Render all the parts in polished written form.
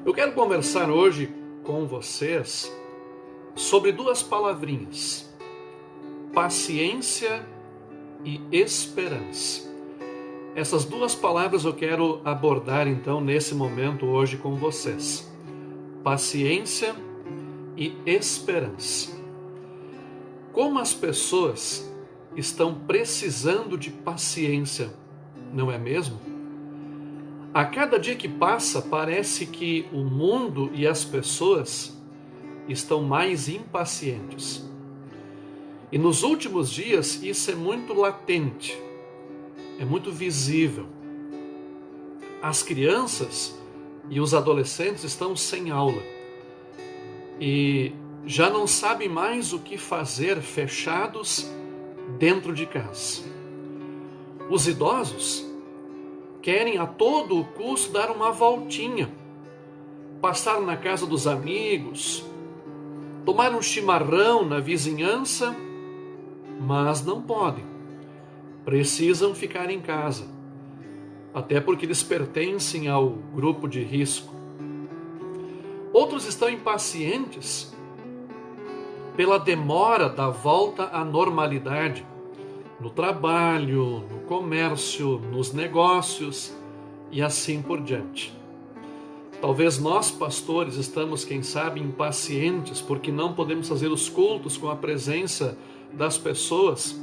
Eu quero conversar hoje com vocês sobre duas palavrinhas: paciência e esperança. Essas duas palavras eu quero abordar então nesse momento hoje com vocês. Paciência e esperança. Como as pessoas estão precisando de paciência, não é mesmo? A cada dia que passa, parece que o mundo e as pessoas estão mais impacientes. E nos últimos dias, isso é muito latente, é muito visível. As crianças e os adolescentes estão sem aula e já não sabem mais o que fazer fechados dentro de casa. Os idosos querem a todo custo dar uma voltinha, passar na casa dos amigos, tomar um chimarrão na vizinhança, mas não podem. Precisam ficar em casa, até porque eles pertencem ao grupo de risco. Outros estão impacientes pela demora da volta à normalidade, no trabalho, no comércio, nos negócios e assim por diante. Talvez nós, pastores, estamos, quem sabe, impacientes porque não podemos fazer os cultos com a presença das pessoas,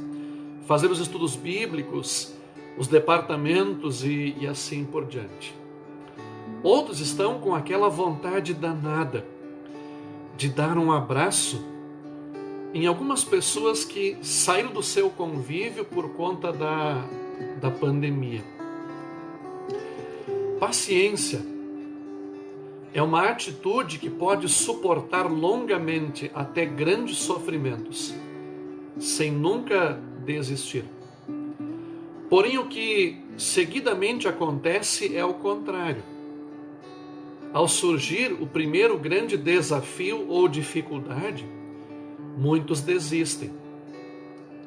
fazer os estudos bíblicos, os departamentos e assim por diante. Outros estão com aquela vontade danada de dar um abraço em algumas pessoas que saíram do seu convívio por conta da pandemia. Paciência é uma atitude que pode suportar longamente até grandes sofrimentos, sem nunca desistir. Porém, o que seguidamente acontece é o contrário. Ao surgir o primeiro grande desafio ou dificuldade, muitos desistem,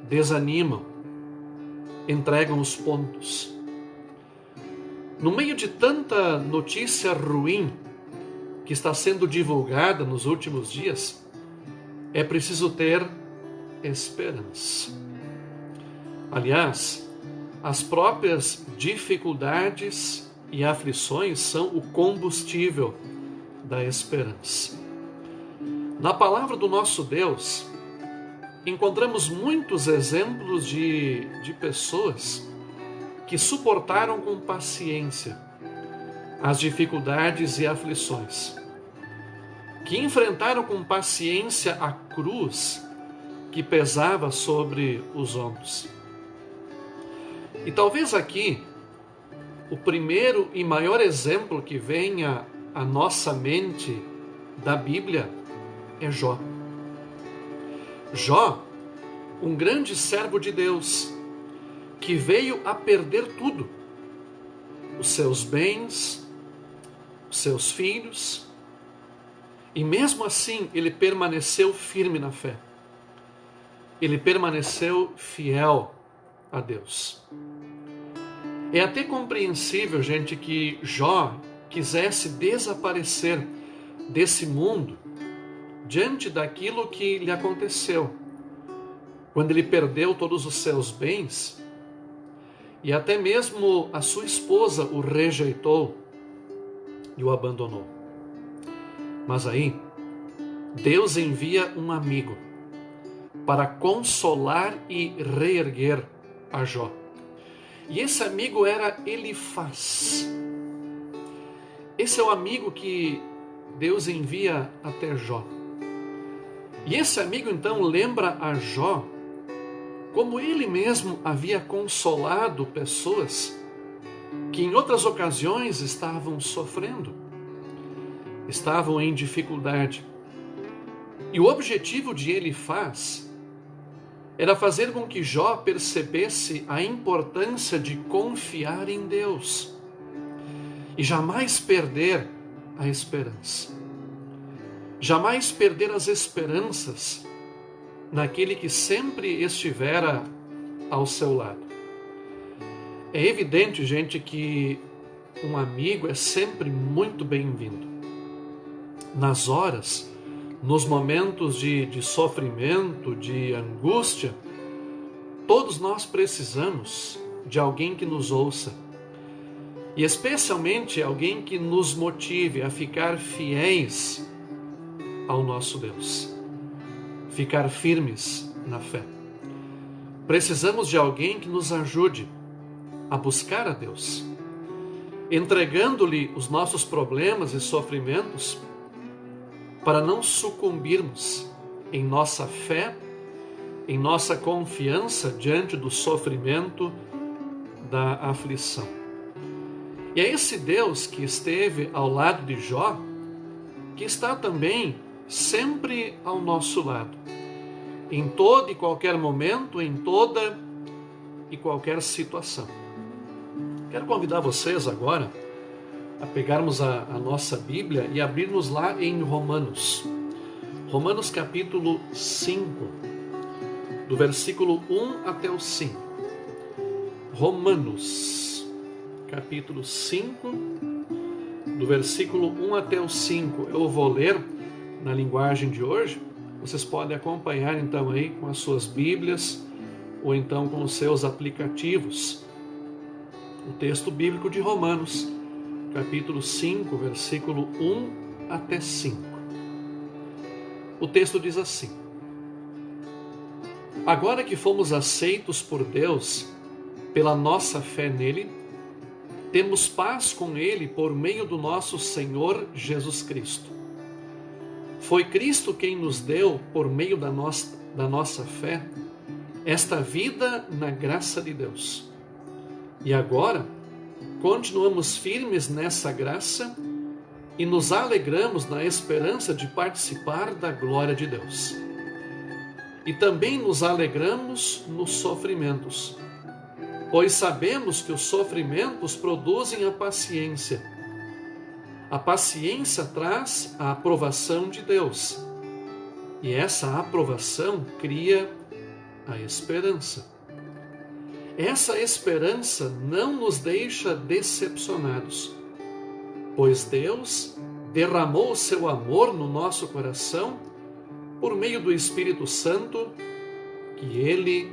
desanimam, entregam os pontos. No meio de tanta notícia ruim que está sendo divulgada nos últimos dias, é preciso ter esperança. Aliás, as próprias dificuldades e aflições são o combustível da esperança. Na palavra do nosso Deus, encontramos muitos exemplos de pessoas que suportaram com paciência as dificuldades e aflições, que enfrentaram com paciência a cruz que pesava sobre os ombros. E talvez aqui, o primeiro e maior exemplo que venha à nossa mente da Bíblia é Jó. Jó, um grande servo de Deus, que veio a perder tudo: os seus bens, os seus filhos, e mesmo assim ele permaneceu firme na fé. Ele permaneceu fiel a Deus. É até compreensível, gente, que Jó quisesse desaparecer desse mundo diante daquilo que lhe aconteceu, quando ele perdeu todos os seus bens e até mesmo a sua esposa o rejeitou e o abandonou. Mas aí, Deus envia um amigo para consolar e reerguer a Jó. E esse amigo era Elifaz. Esse é o amigo que Deus envia até Jó. E esse amigo então lembra a Jó como ele mesmo havia consolado pessoas que em outras ocasiões estavam sofrendo, estavam em dificuldade. E o objetivo de Elifaz era fazer com que Jó percebesse a importância de confiar em Deus e jamais perder a esperança. Jamais perder as esperanças naquele que sempre estivera ao seu lado. É evidente, gente, que um amigo é sempre muito bem-vindo. Nas horas, nos momentos de sofrimento, de angústia, todos nós precisamos de alguém que nos ouça. E especialmente alguém que nos motive a ficar fiéis ao nosso Deus. Ficar firmes na fé. Precisamos de alguém que nos ajude a buscar a Deus, entregando-lhe os nossos problemas e sofrimentos, para não sucumbirmos em nossa fé, em nossa confiança diante do sofrimento, da aflição. E é esse Deus que esteve ao lado de Jó, que está também sempre ao nosso lado, em todo e qualquer momento, em toda e qualquer situação. Quero convidar vocês agora a pegarmos a nossa Bíblia e abrirmos lá em Romanos. Romanos capítulo 5, do versículo 1 até o 5. Romanos capítulo 5, do versículo 1 até o 5. Eu vou ler na linguagem de hoje. Vocês podem acompanhar então aí com as suas Bíblias ou então com os seus aplicativos. O texto bíblico de Romanos, capítulo 5, versículo 1 até 5. O texto diz assim: Agora que fomos aceitos por Deus pela nossa fé nele, temos paz com ele por meio do nosso Senhor Jesus Cristo. Foi Cristo quem nos deu, por meio da nossa fé, esta vida na graça de Deus. E agora, continuamos firmes nessa graça e nos alegramos na esperança de participar da glória de Deus. E também nos alegramos nos sofrimentos, pois sabemos que os sofrimentos produzem a paciência. A paciência traz a aprovação de Deus, e essa aprovação cria a esperança. Essa esperança não nos deixa decepcionados, pois Deus derramou o seu amor no nosso coração por meio do Espírito Santo que Ele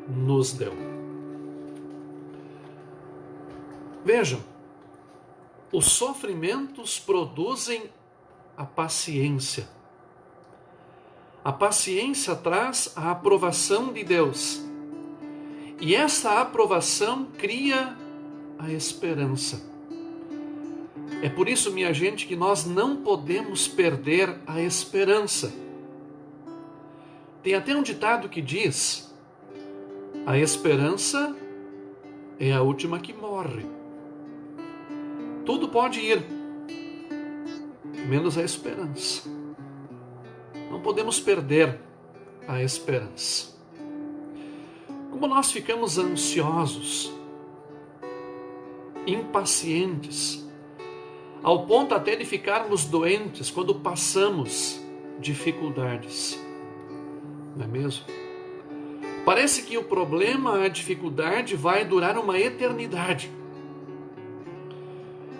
nos deu. Vejam, os sofrimentos produzem a paciência. A paciência traz a aprovação de Deus. E essa aprovação cria a esperança. É por isso, minha gente, que nós não podemos perder a esperança. Tem até um ditado que diz: a esperança é a última que morre. Tudo pode ir, menos a esperança. Não podemos perder a esperança. Como nós ficamos ansiosos, impacientes, ao ponto até de ficarmos doentes quando passamos dificuldades, não é mesmo? Parece que o problema, a dificuldade, vai durar uma eternidade.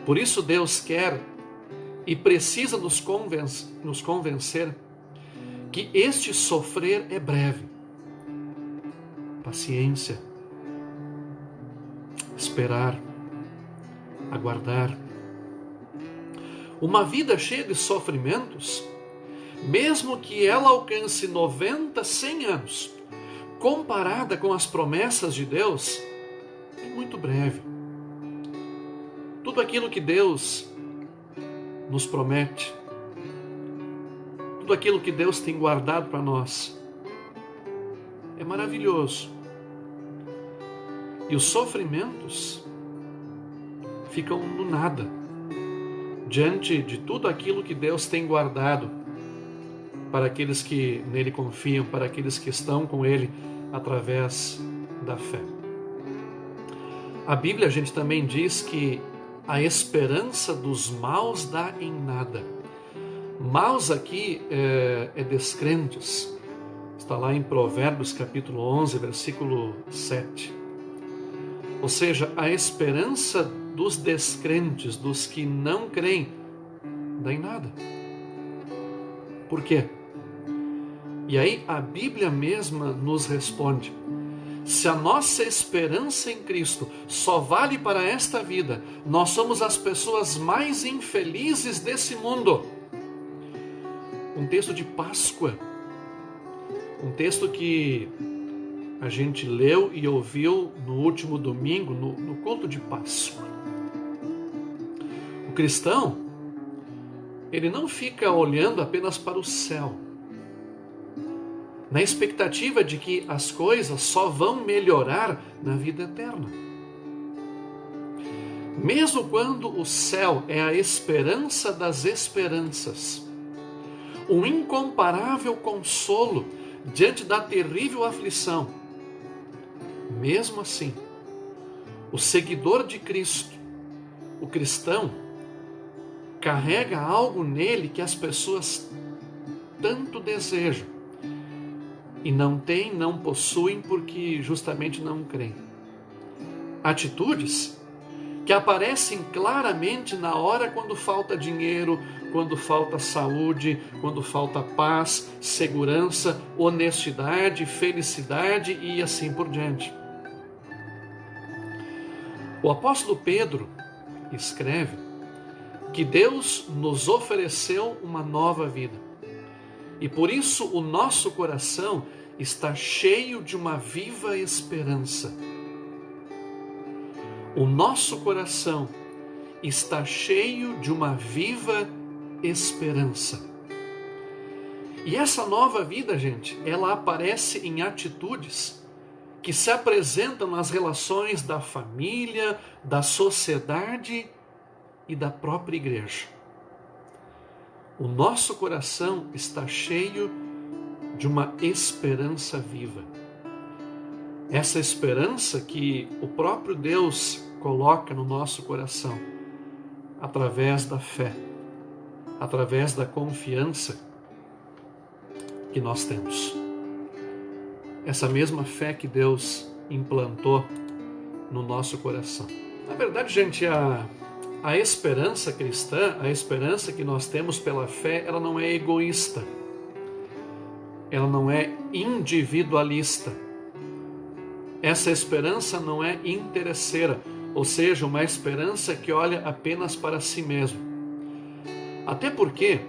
Por isso Deus quer e precisa nos convencer que este sofrer é breve. Paciência, esperar, aguardar. Uma vida cheia de sofrimentos, mesmo que ela alcance 90, 100 anos, comparada com as promessas de Deus, é muito breve. Tudo aquilo que Deus nos promete, tudo aquilo que Deus tem guardado para nós, é maravilhoso. E os sofrimentos ficam no nada, diante de tudo aquilo que Deus tem guardado para aqueles que nele confiam, para aqueles que estão com Ele através da fé. A Bíblia, a gente também diz que a esperança dos maus dá em nada. Maus aqui é descrentes. Está lá em Provérbios capítulo 11, versículo 7. Ou seja, a esperança dos descrentes, dos que não creem, dá em nada. Por quê? E aí a Bíblia mesma nos responde: se a nossa esperança em Cristo só vale para esta vida, nós somos as pessoas mais infelizes desse mundo. Um texto de Páscoa, um texto que a gente leu e ouviu no último domingo, no culto de Páscoa. O cristão, ele não fica olhando apenas para o céu, na expectativa de que as coisas só vão melhorar na vida eterna. Mesmo quando o céu é a esperança das esperanças, um incomparável consolo diante da terrível aflição, mesmo assim, o seguidor de Cristo, o cristão, carrega algo nele que as pessoas tanto desejam e não têm, não possuem porque justamente não creem. Atitudes que aparecem claramente na hora quando falta dinheiro, quando falta saúde, quando falta paz, segurança, honestidade, felicidade e assim por diante. O apóstolo Pedro escreve que Deus nos ofereceu uma nova vida. E por isso o nosso coração está cheio de uma viva esperança. O nosso coração está cheio de uma viva esperança. E essa nova vida, gente, ela aparece em atitudes que se apresentam nas relações da família, da sociedade e da própria igreja. O nosso coração está cheio de uma esperança viva. Essa esperança que o próprio Deus coloca no nosso coração, através da fé, através da confiança que nós temos. Essa mesma fé que Deus implantou no nosso coração. Na verdade, gente, a esperança cristã, a esperança que nós temos pela fé, ela não é egoísta. Ela não é individualista. Essa esperança não é interesseira, ou seja, uma esperança que olha apenas para si mesmo. Até porque,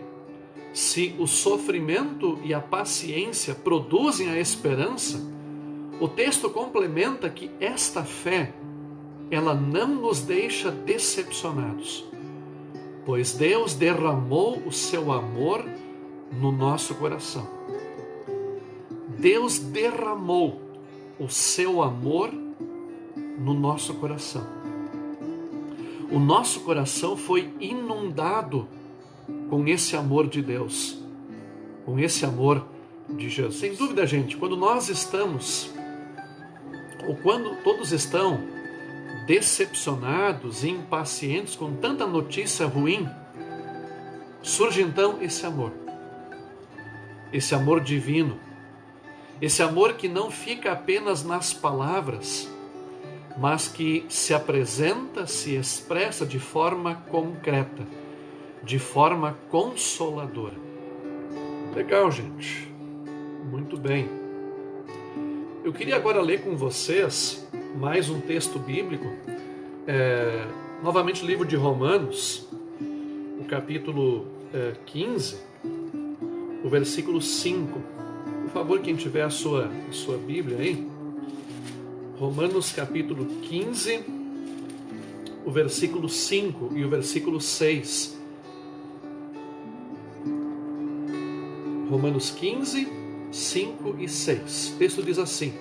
se o sofrimento e a paciência produzem a esperança, o texto complementa que esta fé, ela não nos deixa decepcionados, pois Deus derramou o seu amor no nosso coração. Deus derramou o seu amor no nosso coração. O nosso coração foi inundado com esse amor de Deus, com esse amor de Jesus. Sem dúvida, gente, quando nós estamos, ou quando todos estão decepcionados e impacientes com tanta notícia ruim, surge então esse amor divino, esse amor que não fica apenas nas palavras, mas que se apresenta, se expressa de forma concreta, de forma consoladora. Legal, gente. Muito bem. Eu queria agora ler com vocês mais um texto bíblico, novamente o livro de Romanos, o capítulo 15, o versículo 5. Por favor, quem tiver a sua Bíblia aí, Romanos capítulo 15, o versículo 5 e o versículo 6. Romanos 15, 5 e 6. O texto diz assim: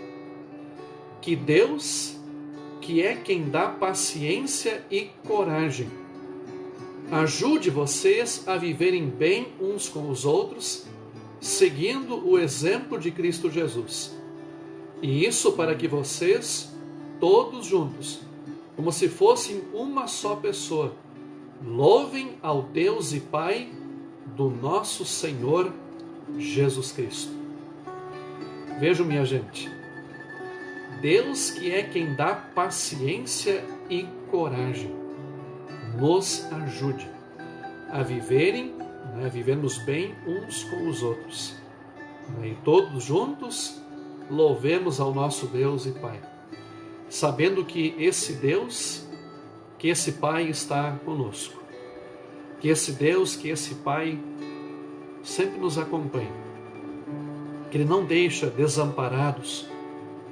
que Deus, que é quem dá paciência e coragem, ajude vocês a viverem bem uns com os outros, seguindo o exemplo de Cristo Jesus. E isso para que vocês, todos juntos, como se fossem uma só pessoa, louvem ao Deus e Pai do nosso Senhor Jesus Cristo. Vejam, minha gente, Deus que é quem dá paciência e coragem. nos ajude a vivermos bem uns com os outros. E todos juntos louvemos ao nosso Deus e Pai, sabendo que esse Deus, que esse Pai está conosco, que esse Deus, que esse Pai sempre nos acompanha, que Ele não deixa desamparados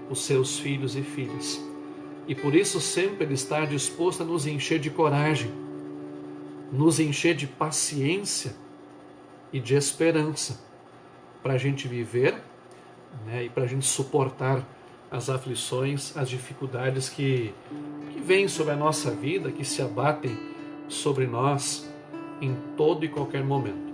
os seus filhos e filhas, e por isso sempre Ele está disposto a nos encher de coragem, nos encher de paciência e de esperança, para a gente viver, e para a gente suportar as aflições, as dificuldades que vêm sobre a nossa vida, que se abatem sobre nós em todo e qualquer momento.